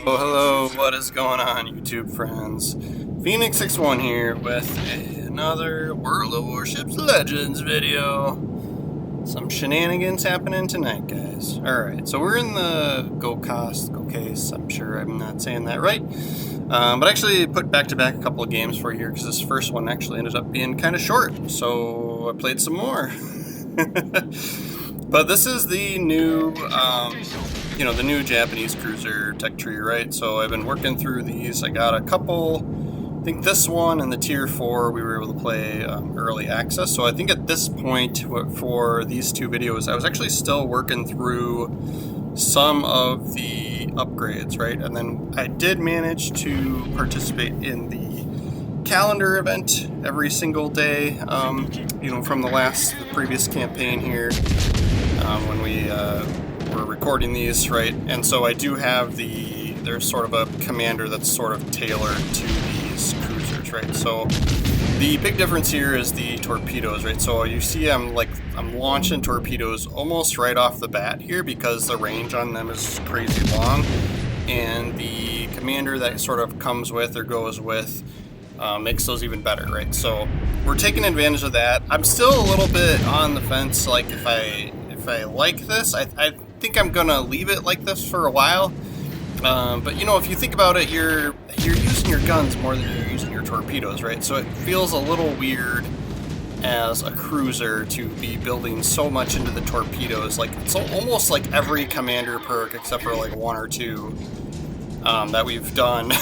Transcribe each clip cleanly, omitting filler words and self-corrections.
Oh, hello, what is going on, YouTube friends? Phoenix61 here with another World of Warships Legends video. Some shenanigans happening tonight, guys. Alright, so we're in the Gokase, I'm sure I'm not saying that right. But I actually put back-to-back a couple of games for you here, because this first one actually ended up being kind of short, so I played some more. But this is the new, the new Japanese cruiser tech tree, right? So I've been working through these. I got a couple. I think this one and the tier 4 we were able to play early access. So I think at this point for these two videos, I was actually still working through some of the upgrades, right? And then I did manage to participate in the calendar event every single day, from the previous campaign here, when we were recording these, right? And so I do have there's sort of a commander that's sort of tailored to these cruisers, right? So the big difference here is the torpedoes, right? So you see I'm launching torpedoes almost right off the bat here because the range on them is crazy long, and the commander that sort of comes with or goes with makes those even better, right? So we're taking advantage of that. I'm still a little bit on the fence, like if I like this. I think I'm gonna leave it like this for a while. But if you think about it, you're using your guns more than you're using your torpedoes, right? So it feels a little weird as a cruiser to be building so much into the torpedoes. Like it's almost like every commander perk except for like one or two that we've done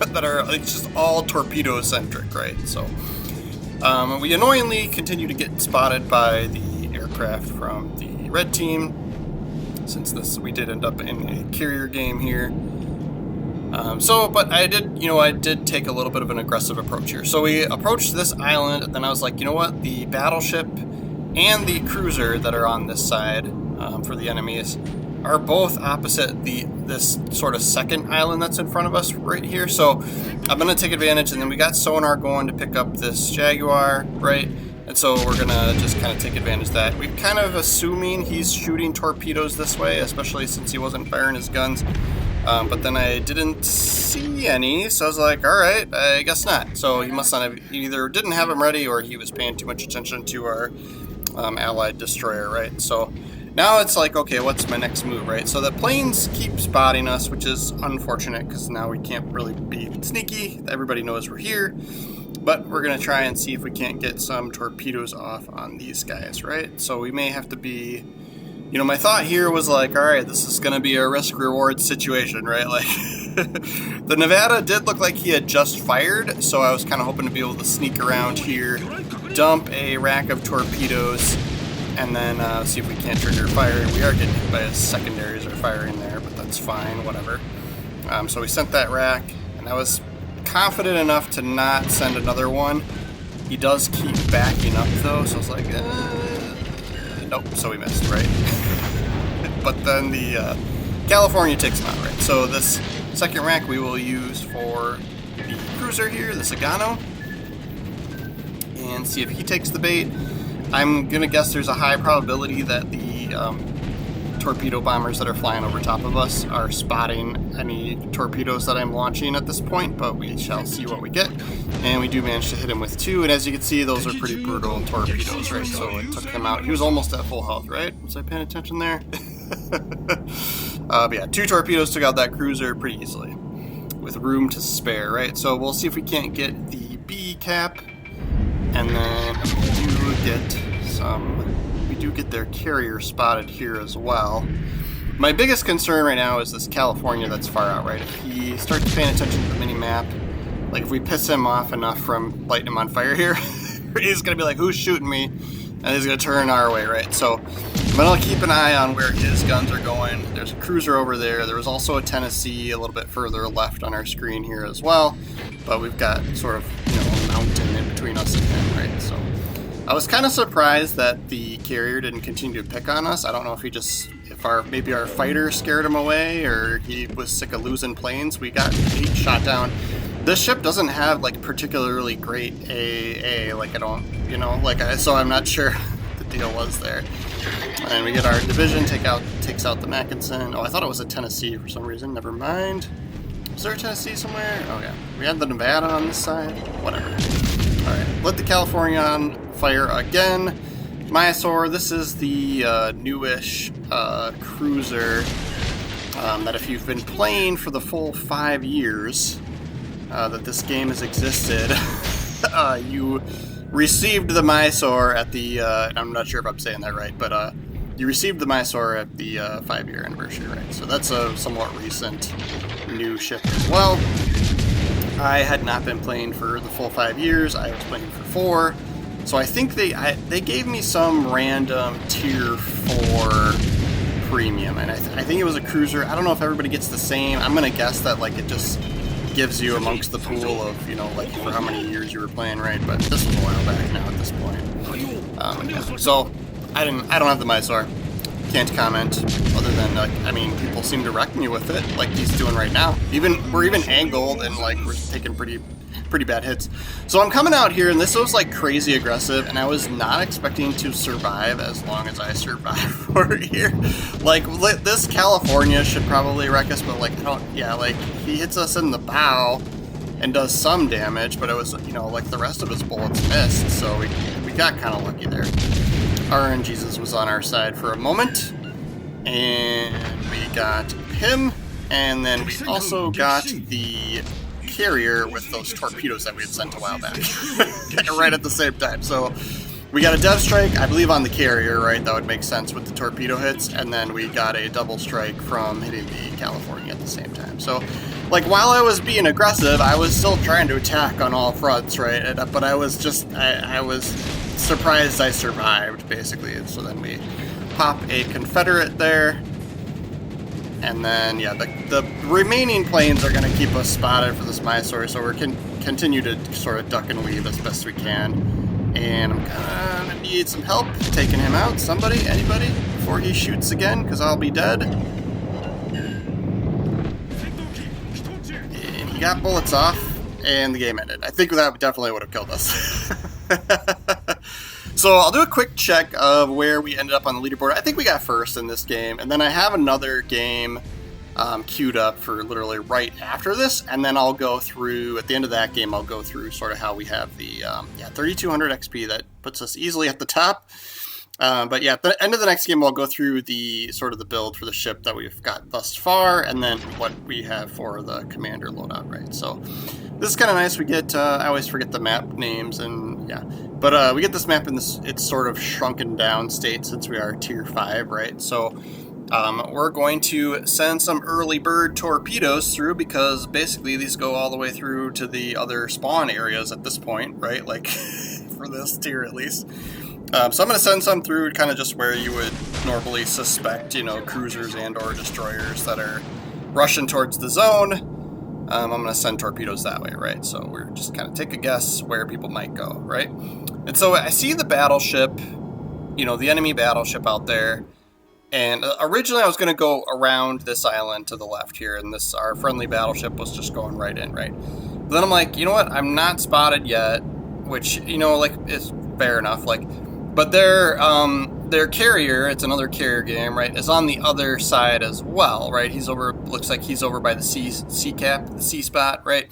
that are like just all torpedo centric, right? So we annoyingly continue to get spotted by the aircraft from the red team, since we did end up in a carrier game here. But I did take a little bit of an aggressive approach here. So we approached this island, and then I was like, you know what, the battleship and the cruiser that are on this side for the enemies are both opposite this sort of second island that's in front of us right here. So I'm gonna take advantage, and then we got sonar going to pick up this Jaguar, right? And so we're gonna just kind of take advantage of that. We're kind of assuming he's shooting torpedoes this way, especially since he wasn't firing his guns. But then I didn't see any, so I was like, all right, I guess not. So he must not have, he either didn't have them ready or he was paying too much attention to our allied destroyer, right? So now it's like, okay, what's my next move, right? So the planes keep spotting us, which is unfortunate because now we can't really be sneaky. Everybody knows we're here. But we're going to try and see if we can't get some torpedoes off on these guys, right? So we may have to be... my thought here was like, all right, this is going to be a risk-reward situation, right? Like, the Nevada did look like he had just fired, so I was kind of hoping to be able to sneak around here, dump a rack of torpedoes, and then see if we can't trigger fire. We are getting hit by his secondaries are firing there, but that's fine, whatever. So we sent that rack, and I was confident enough to not send another one. He does keep backing up though, so I was like, nope, so we missed, right? But then the California takes him out, right? So this second rack we will use for the cruiser here, the Sagano, and see if he takes the bait. I'm gonna guess there's a high probability that the torpedo bombers that are flying over top of us are spotting any torpedoes that I'm launching at this point, but we shall see what we get. And we do manage to hit him with 2, and as you can see, those are pretty brutal torpedoes, right? So it took him out. He was almost at full health, right? Was I paying attention there? But yeah, 2 torpedoes took out that cruiser pretty easily with room to spare, right? So we'll see if we can't get the B cap, and then we do get their carrier spotted here as well. My biggest concern right now is this California that's far out, right? If he starts paying attention to the mini-map, like if we piss him off enough from lighting him on fire here, he's going to be like, who's shooting me? And he's going to turn our way, right? So I'm going to keep an eye on where his guns are going. There's a cruiser over there. There was also a Tennessee a little bit further left on our screen here as well. But we've got sort of, a mountain in between us and him, right? So I was kind of surprised that the carrier didn't continue to pick on us. I don't know if maybe our fighter scared him away, or he was sick of losing planes. We got 8 shot down. This ship doesn't have like particularly great AA, like so I'm not sure what the deal was there. And we get our division takes out the Mackinson. Oh, I thought it was a Tennessee for some reason. Never mind. Is there a Tennessee somewhere? Oh yeah. We had the Nevada on this side. Whatever. Alright, lit the California on fire again. Mysore, this is the newish cruiser that if you've been playing for the full 5 years that this game has existed, you received the Mysore at the, I'm not sure if I'm saying that right, but you received the Mysore at the 5-year anniversary, right? So that's a somewhat recent new ship as well. I had not been playing for the full 5 years. I was playing for 4. So I think they gave me some random tier 4 premium, and I think it was a cruiser. I don't know if everybody gets the same. I'm gonna guess that like it just gives you amongst the pool of, you know, like for how many years you were playing, right? But this was a while back now at this point. Yeah. So I don't have the Mysore. Can't comment other than like, I mean, people seem to wreck me with it like he's doing right now. We're even angled and like we're taking pretty bad hits. So I'm coming out here and this was like crazy aggressive, and I was not expecting to survive as long as I survived for here. Like this California should probably wreck us, but like like he hits us in the bow and does some damage, but it was, you know, like the rest of his bullets missed, so we got kind of lucky there. RNGesus was on our side for a moment, and we got him, and then we also got the carrier with those torpedoes that we had sent a while back right at the same time. So we got a dev strike, I believe, on the carrier, right? That would make sense with the torpedo hits, and then we got a double strike from hitting the California at the same time. So like while I was being aggressive, I was still trying to attack on all fronts, right? But I was just I was surprised I survived, basically. And so then we pop a Confederate there. And then, yeah, the remaining planes are going to keep us spotted for this Mysore, so we're continue to sort of duck and weave as best we can. And I'm going to need some help taking him out. Somebody, anybody, before he shoots again, because I'll be dead. And he got bullets off, and the game ended. I think that definitely would have killed us. So I'll do a quick check of where we ended up on the leaderboard. I think we got first in this game, and then I have another game queued up for literally right after this, and then I'll go through, at the end of that game, I'll go through sort of how we have the 3,200 XP. That puts us easily at the top. But yeah, at the end of the next game, I'll go through the sort of the build for the ship that we've got thus far, and then what we have for the commander loadout, right? So this is kind of nice. We get, I always forget the map names, and yeah. But we get this map in this, it's sort of shrunken down state since we are tier 5, right? So we're going to send some early bird torpedoes through, because basically these go all the way through to the other spawn areas at this point, right? Like for this tier at least. So I'm going to send some through kind of just where you would normally suspect, you know, cruisers and or destroyers that are rushing towards the zone. I'm going to send torpedoes that way, right? So we're just kind of take a guess where people might go, right? And so I see the battleship, you know, the enemy battleship out there. And originally I was going to go around this island to the left here, and this, our friendly battleship was just going right in, right? But then I'm like, you know what? I'm not spotted yet, which, you know, like, is fair enough. Like, but their carrier, it's another carrier game, right, is on the other side as well, right? He's over, looks like he's over by the C cap, the C spot, right?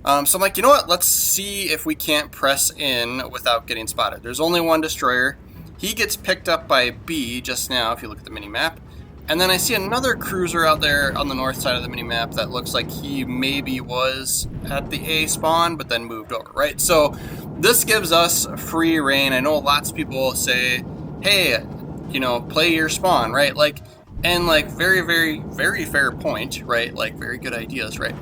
So I'm like, you know what? Let's see if we can't press in without getting spotted. There's only one destroyer. He gets picked up by B just now, if you look at the mini-map. And then I see another cruiser out there on the north side of the mini-map that looks like he maybe was at the A spawn, but then moved over, right? So this gives us free reign. I know lots of people say, hey, you know, play your spawn, right? Like, and like very, very, very fair point, right? Like very good ideas, right?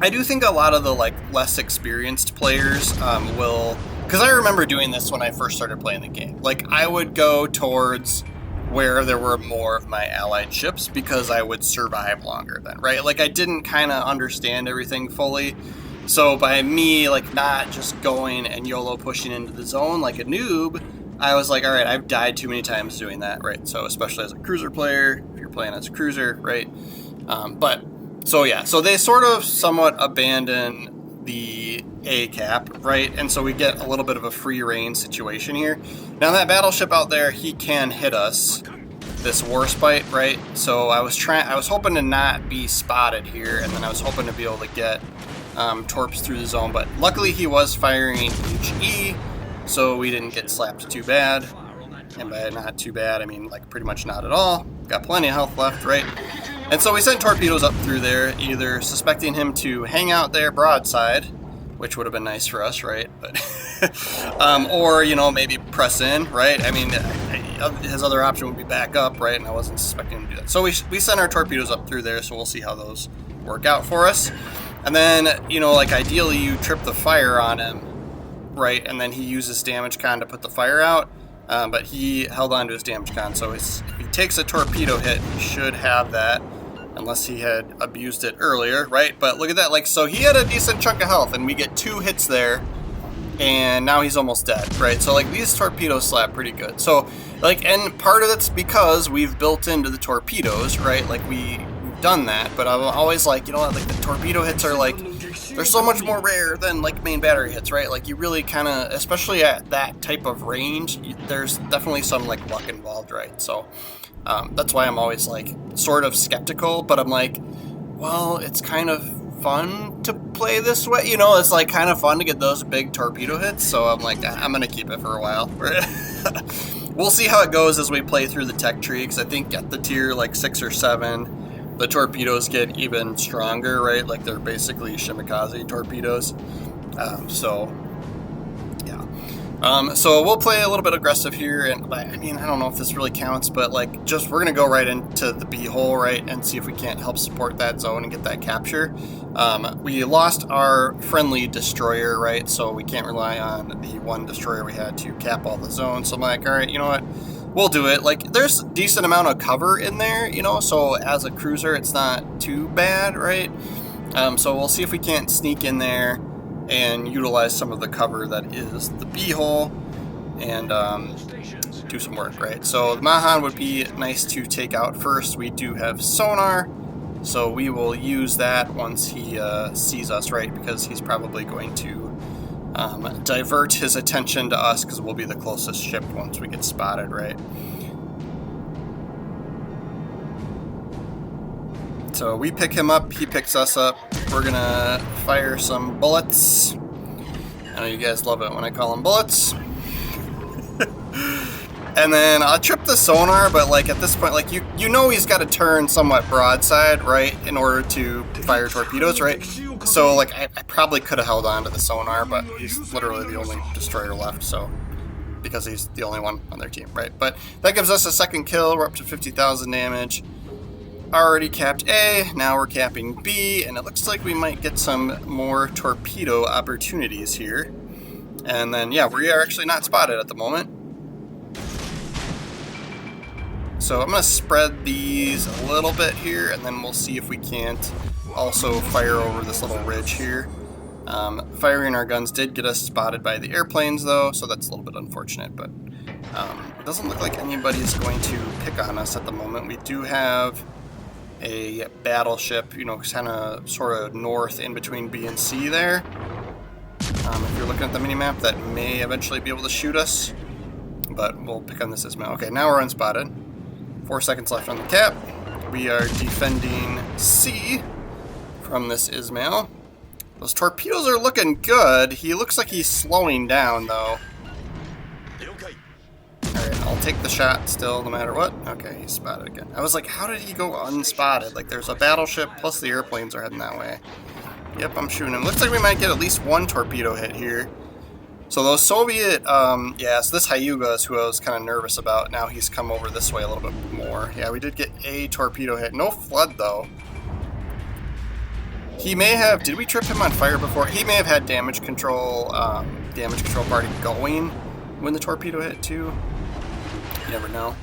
I do think a lot of the like less experienced players will, because I remember doing this when I first started playing the game. Like I would go towards where there were more of my allied ships because I would survive longer then, right? Like I didn't kind of understand everything fully. So by me like not just going and YOLO pushing into the zone like a noob, I was like, all right, I've died too many times doing that, right? So especially as a cruiser player, if you're playing as a cruiser, right? So yeah, so they sort of somewhat abandon the A cap, right? And so we get a little bit of a free reign situation here. Now that battleship out there, he can hit us. this Warspite, right? So I was hoping to not be spotted here, and then I was hoping to be able to get torps through the zone, but luckily he was firing HE, so we didn't get slapped too bad. And by not too bad, I mean like pretty much not at all. Got plenty of health left, right? And so we sent torpedoes up through there, either suspecting him to hang out there broadside, which would have been nice for us, right? But or, you know, maybe press in, right? I mean, his other option would be back up, right? And I wasn't suspecting him to do that. So we sent our torpedoes up through there, so we'll see how those work out for us. And then, you know, like ideally you trip the fire on him, right? And then he uses damage con to put the fire out. But he held on to his damage con, so if he takes a torpedo hit, he should have that, unless he had abused it earlier, right? But look at that, like, so he had a decent chunk of health, and we get 2 hits there, and now he's almost dead, right? So, like, these torpedoes slap pretty good. So, like, and part of it's because we've built into the torpedoes, right? Like, we've done that, but I'm always like, you know what, like, the torpedo hits are, like, they're so much more rare than, like, main battery hits, right? Like, you really kind of, especially at that type of range, there's definitely some, like, luck involved, right? So, that's why I'm always, like, sort of skeptical, but I'm like, well, it's kind of fun to play this way, you know, it's, like, kind of fun to get those big torpedo hits, so I'm like, I'm gonna keep it for a while. We'll see how it goes as we play through the tech tree, because I think at the tier, like, 6 or 7, the torpedoes get even stronger, right? Like, they're basically Shimikaze torpedoes. So, yeah. So we'll play a little bit aggressive here, and I mean, I don't know if this really counts, but like, just we're gonna go right into the B hole, right, and see if we can't help support that zone and get that capture. We lost our friendly destroyer, right, so we can't rely on the one destroyer we had to cap all the zones. So I'm like, all right, you know what? We'll do it. Like, there's a decent amount of cover in there, you know, so as a cruiser, it's not too bad, right? So we'll see if we can't sneak in there and utilize some of the cover that is the B hole and do some work, right? So the Mahan would be nice to take out first. We do have sonar, so we will use that once he sees us, right? Because he's probably going to divert his attention to us, because we'll be the closest ship once we get spotted, right? So we pick him up, he picks us up. We're gonna fire some bullets. I know you guys love it when I call them bullets. And then I'll trip the sonar, but like at this point, like you know he's got to turn somewhat broadside, right, in order to fire torpedoes, right? So like I probably could have held on to the sonar, but he's literally the only destroyer left, so because he's the only one on their team, right? But that gives us a second kill. We're up to 50,000 damage. Already capped A, now we're capping B, and it looks like we might get some more torpedo opportunities here. And then yeah, we are actually not spotted at the moment. So I'm going to spread these a little bit here, and then we'll see if we can't also fire over this little ridge here. Firing our guns did get us spotted by the airplanes, though, so that's a little bit unfortunate, but it doesn't look like anybody's going to pick on us at the moment. We do have a battleship, you know, kind of sort of north in between B and C there. If you're looking at the minimap, that may eventually be able to shoot us, but we'll pick on this Ismail. Okay, now we're unspotted. 4 seconds left on the cap. We are defending C from this Ismail. Those torpedoes are looking good. He looks like he's slowing down, though. Alright, I'll take the shot still, no matter what. Okay, he's spotted again. I was like, how did he go unspotted? Like, there's a battleship, plus the airplanes are heading that way. Yep, I'm shooting him. Looks like we might get at least one torpedo hit here. So those Soviet, yeah, so this Hyuga is who I was kind of nervous about. Now he's come over this way a little bit more. Yeah, we did get a torpedo hit. No flood, though. He may have, did we trip him on fire before? He may have had damage control party going when the torpedo hit, too. You never know.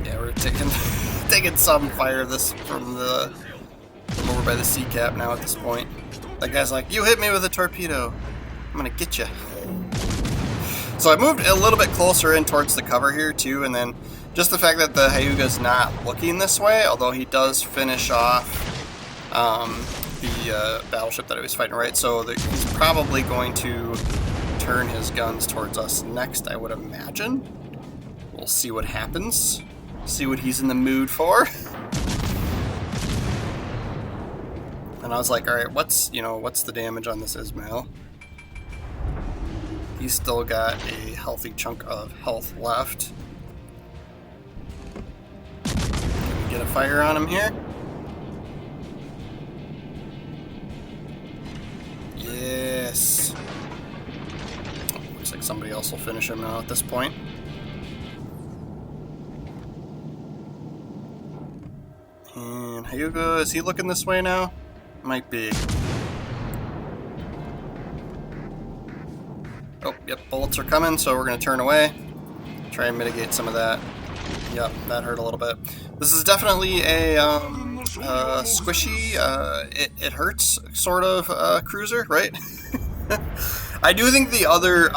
Yeah, we're taking some fire from over by the sea cap now at this point. That guy's like, you hit me with a torpedo. I'm gonna get you. So I moved a little bit closer in towards the cover here too, and then just the fact that the Hyuga's not looking this way, although he does finish off the battleship that he was fighting, right? So he's probably going to turn his guns towards us next, I would imagine. We'll see what happens. See what he's in the mood for. And I was like, all right, what's the damage on this Ismail? He's still got a healthy chunk of health left. Can we get a fire on him here? Yes. Looks like somebody else will finish him now at this point. And Hyuga, is he looking this way now? Might be. Oh, yep, bullets are coming, so we're going to turn away. Try and mitigate some of that. Yep, that hurt a little bit. This is definitely a squishy, it hurts sort of cruiser, right? I do think the other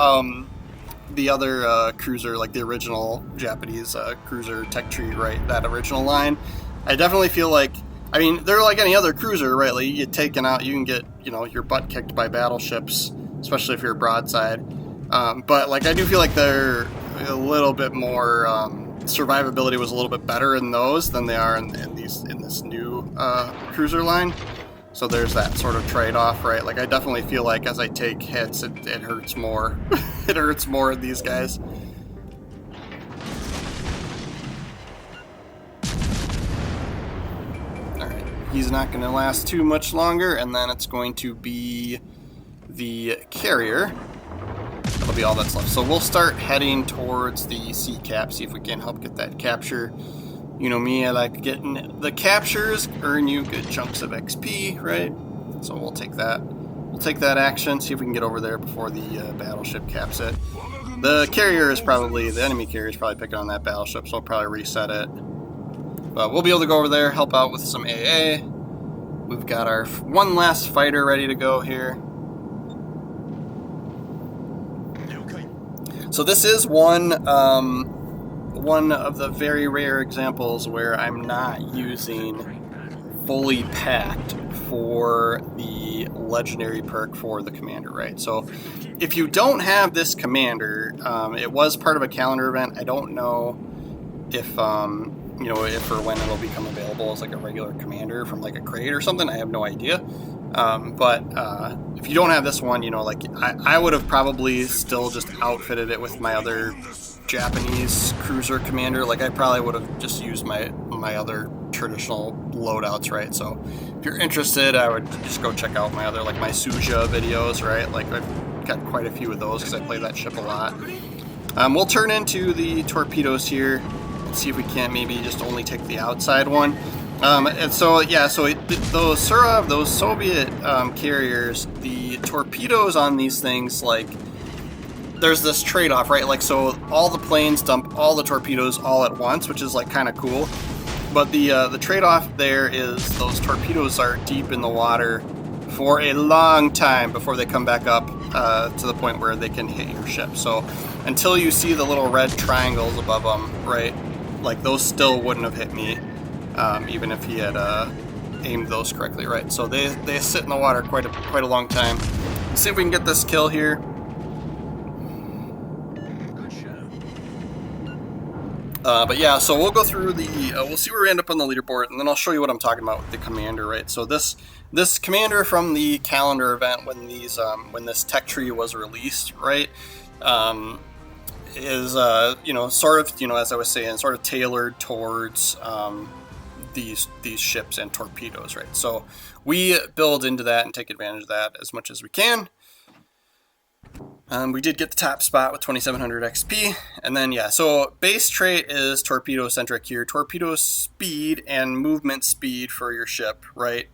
cruiser, like the original Japanese cruiser tech tree, right, that original line, I definitely feel like, I mean, they're like any other cruiser, right? Like you get taken out, you can get, your butt kicked by battleships, especially if you're broadside. But like I do feel like they're a little bit more survivability was a little bit better in those than they are in this new cruiser line. So there's that sort of trade-off, right? Like I definitely feel like as I take hits, it hurts more. It hurts more in these guys. He's not going to last too much longer, and then it's going to be the carrier. That'll be all that's left. So we'll start heading towards the sea cap, see if we can help get that capture. You know me, I like getting the captures, earn you good chunks of XP, right? So we'll take that. We'll take that action, see if we can get over there before the battleship caps it. The carrier is probably, the enemy carrier is probably picking on that battleship, so I'll probably reset it. But we'll be able to go over there, help out with some AA. We've got our one last fighter ready to go here. So this is one of the very rare examples where I'm not using fully packed for the legendary perk for the commander, right? So if you don't have this commander, it was part of a calendar event. I don't know if if or when it'll become available as like a regular commander from like a crate or something. I have no idea. But if you don't have this one, like I would have probably still just outfitted it with my other Japanese cruiser commander. Like I probably would have just used my other traditional loadouts, right? So if you're interested, I would just go check out my other, like my Suja videos, right? Like I've got quite a few of those because I play that ship a lot. We'll turn into the torpedoes here. See if we can't maybe just only take the outside one. And so yeah, so those Surov, those Soviet carriers, the torpedoes on these things, like there's this trade-off, right? Like so all the planes dump all the torpedoes all at once, which is like kind of cool. But the trade-off there is those torpedoes are deep in the water for a long time before they come back up to the point where they can hit your ship. So until you see the little red triangles above them, right? Like those still wouldn't have hit me, even if he had aimed those correctly, right? So they sit in the water quite a long time. Let's see if we can get this kill here. But yeah, so we'll go through we'll see where we end up on the leaderboard, and then I'll show you what I'm talking about with the commander, right? So this commander from the calendar event when this tech tree was released, right? Is sort of, as I was saying, sort of tailored towards these ships and torpedoes, right? So we build into that and take advantage of that as much as we can. We did get the top spot with 2700 XP, and then yeah, so base trait is torpedo centric here, torpedo speed and movement speed for your ship, right?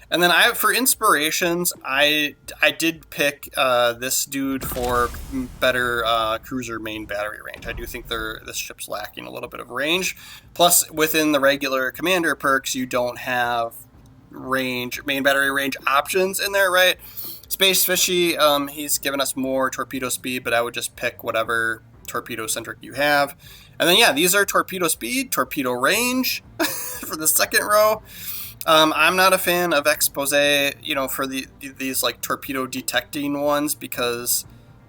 And then for inspirations, I did pick this dude for better cruiser main battery range. I do think this ship's lacking a little bit of range. Plus, within the regular commander perks, you don't have main battery range options in there, right? Space Fishy, he's given us more torpedo speed, but I would just pick whatever torpedo centric you have. And then yeah, these are torpedo speed, torpedo range for the second row. I'm not a fan of expose, for these like torpedo detecting ones because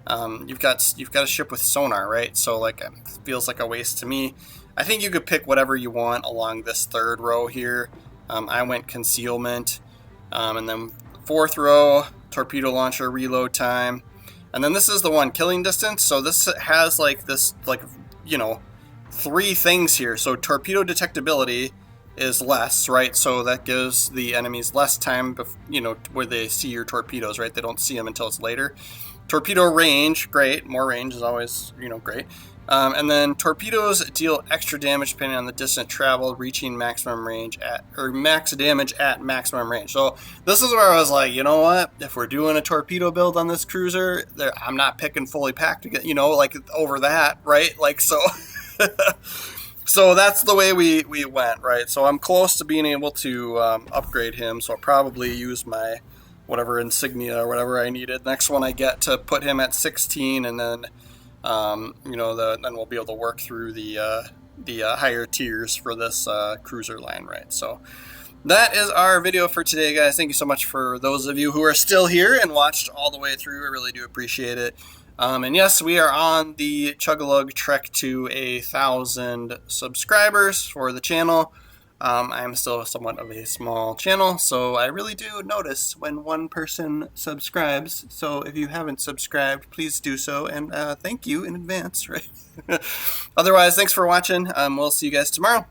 you've got a ship with sonar, right? So like it feels like a waste to me. I think you could pick whatever you want along this third row here. I went concealment, and then fourth row, torpedo launcher reload time. And then this is the one, killing distance. So this has like this, like, you know, 3 things here. So torpedo detectability is less, right? So that gives the enemies less time, you know, where they see your torpedoes, right? They don't see them until it's later. Torpedo range, great. More range is always, you know, great. And then torpedoes deal extra damage depending on the distance traveled, reaching maximum range at, or max damage at maximum range. So this is where I was like, you know what? If we're doing a torpedo build on this cruiser, I'm not picking fully packed to get, you know, like over that, right? Like, so, so that's the way we went, right? So I'm close to being able to upgrade him. So I'll probably use my whatever insignia or whatever I needed. Next one I get to put him at 16, and then you know, then we'll be able to work through the higher tiers for this cruiser line, right? So that is our video for today, guys. Thank you so much for those of you who are still here and watched all the way through. I really do appreciate it. And yes, we are on the Chug-a-Lug trek to 1,000 subscribers for the channel. I'm still somewhat of a small channel, so I really do notice when one person subscribes. So if you haven't subscribed, please do so, and thank you in advance, right? Otherwise, thanks for watching. We'll see you guys tomorrow.